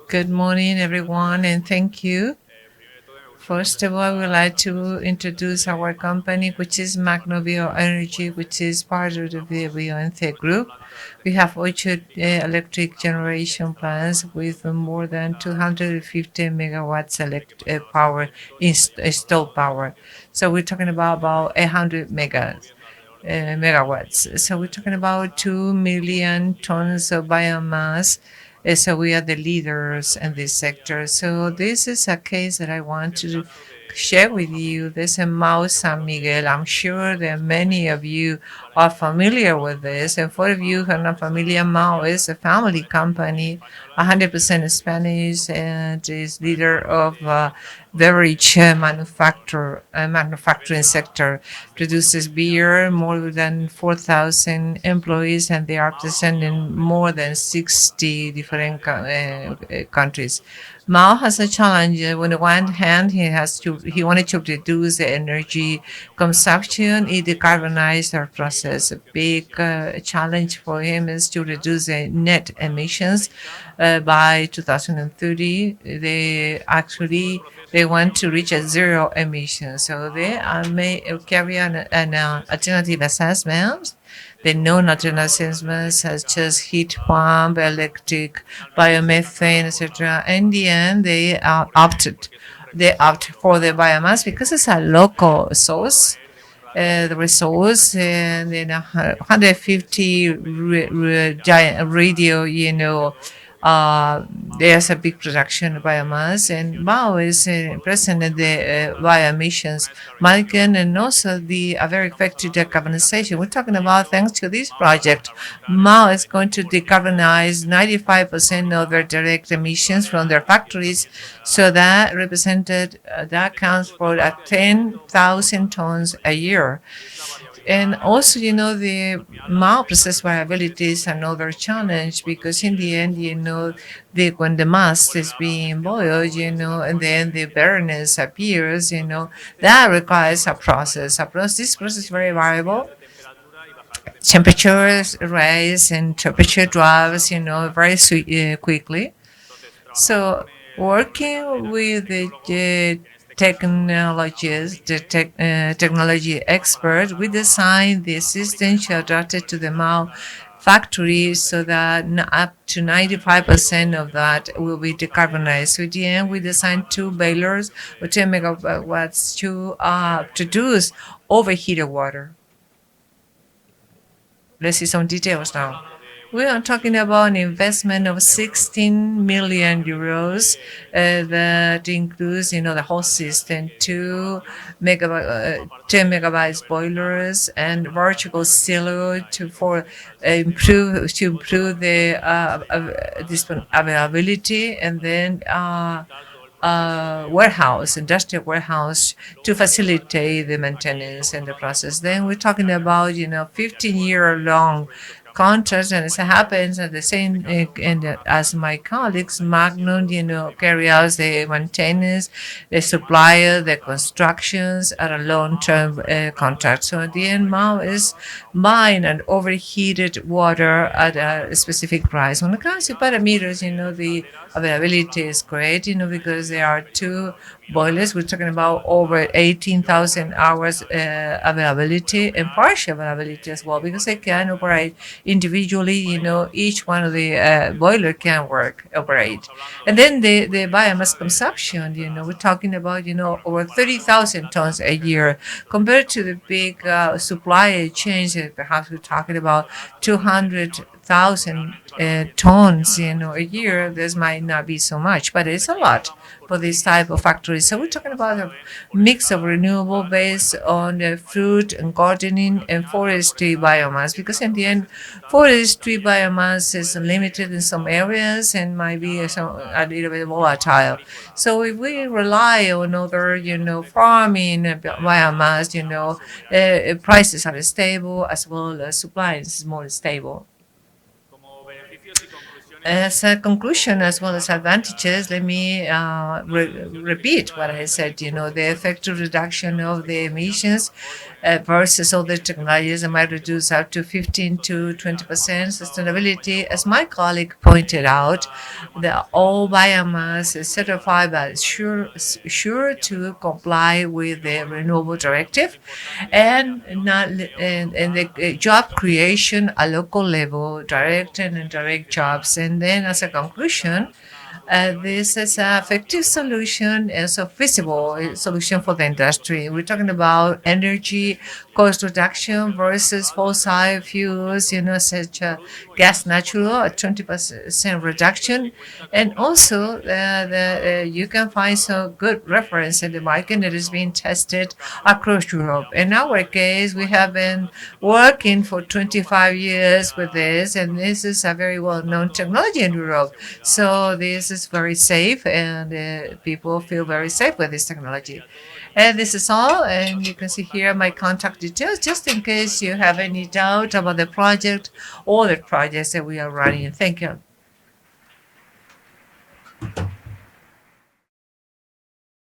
Good morning, everyone, and thank you. First of all, I would like to introduce our company, which is Magnon Green Energy, which is part of the ENCE group. We have orchard electric generation plants with more than 250 megawatts power, installed power. So we're talking about 800 megawatts. So we're talking about 2 million tons of biomass. So we are the leaders in this sector. So this is a case that I want to share with you. This is MAHOU-San Miguel. I'm sure that many of you are familiar with this. And for you who are not familiar, MAHOU is a family company, 100% Spanish, and is leader of beverage manufacturing sector, produces beer, more than 4,000 employees, and they are present in more than 60 different countries. Mao has a challenge. On the one hand, he wanted to reduce the energy consumption, he decarbonized our process. A big challenge for him is to reduce the net emissions by 2030. They want to reach a zero emission. So they may carry an alternative assessment. The non-alternative assessments such as heat pump, electric, biomethane, etc. In the end, they opt for the biomass because it's a local source. The resource and then 150 giant radio, there's a big production of biomass, and Mao is present in the bio-emissions market and also the very effective decarbonization. We're talking about, thanks to this project, Mao is going to decarbonize 95% of their direct emissions from their factories. So that counts for 10,000 tons a year. And also, the mild process variability is another challenge because in the end, when the mass is being boiled, and then the bitterness appears, that requires a process. This process is very variable. Temperatures rise and temperature drops, very quickly. So working with the technology expert, we designed the system to adapt it to the Mao factory so that up to 95% of that will be decarbonized. So at the end, we designed two boilers with 10 megawatts to produce overheated water. Let's see some details now. We are talking about an investment of 16 million euros that includes, the whole system, 10 megabytes boilers and vertical silo to improve the availability, and then industrial warehouse to facilitate the maintenance and the process. Then we're talking about 15-year long contracts, and as it happens at the same and as my colleagues, Magnon, carry out the maintenance, the supplier, the constructions at a long-term contract. So at the end, Mao is buying an overheated water at a specific price. When it comes to parameters, the availability is great, because there are two boilers. We're talking about over 18,000 hours availability and partial availability as well, because they can operate individually. Each one of the boiler can operate. And then the biomass consumption, we're talking about, over 30,000 tons a year compared to the big supply chains. Perhaps we're talking about 200,000 tons, a year. This might not be so much, but it's a lot for this type of factories. So we're talking about a mix of renewable based on fruit and gardening and forestry biomass, because in the end, forestry biomass is limited in some areas and might be a little bit volatile. So if we rely on other, farming biomass, prices are stable as well as supply is more stable. As a conclusion, as well as advantages, let me repeat what I said. The effective reduction of the emissions versus other technologies that might reduce up to 15 to 20%. Sustainability, as my colleague pointed out, the all biomass is certified by sure to comply with the renewable directive, and not and the job creation at local level, direct and indirect jobs. And then, as a conclusion, this is an effective solution, is a feasible solution for the industry. We're talking about energy cost reduction versus fossil fuels, such gas natural, a 20% reduction. And also, you can find some good reference in the market that is being tested across Europe. In our case, we have been working for 25 years with this, and this is a very well-known technology in Europe. So this is very safe, and people feel very safe with this technology. And this is all, and you can see here my contact details, just in case you have any doubt about the project or the projects that we are running. Thank you.